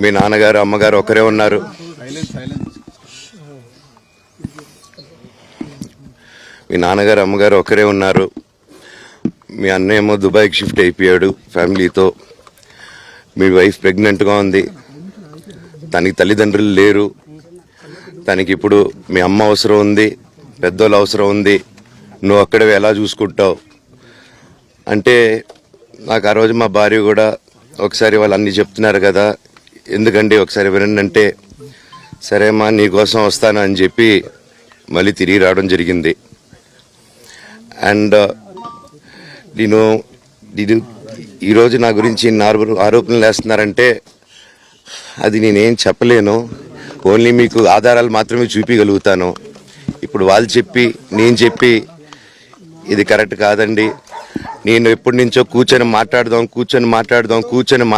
మీ నాన్నగారు అమ్మగారు ఒకరే ఉన్నారు. మీ నాన్నగారు అమ్మగారు ఒకరే ఉన్నారు. మీ అన్నయ్య ఏమో దుబాయ్కి షిఫ్ట్ అయిపోయాడు ఫ్యామిలీతో. మీ వైఫ్ ప్రెగ్నెంట్గా ఉంది. తనకి తల్లిదండ్రులు లేరు. తనకి ఇప్పుడు మీ అమ్మ అవసరం ఉంది, పెద్దోళ్ళు అవసరం ఉంది. నువ్వు అక్కడే ఎలా చూసుకుంటావు అంటే, నాకు ఆ రోజు మా భార్య కూడా ఒకసారి వాళ్ళు అన్నీ చెప్తున్నారు కదా, ఎందుకండి ఒకసారి వినండి అంటే, సరేమ్మా నీకోసం వస్తాను అని చెప్పి మళ్ళీ తిరిగి రావడం జరిగింది. అండ్ నేను ఈరోజు నా గురించి ఆరోపణలు వేస్తున్నారంటే అది నేనేం చెప్పలేను. ఓన్లీ మీకు ఆధారాలు మాత్రమే చూపించగలుగుతాను. ఇప్పుడు వాళ్ళు చెప్పి నేను చెప్పి ఇది కరెక్ట్ కాదండి. నేను ఎప్పటి నుంచో కూర్చొని మాట్లాడదాం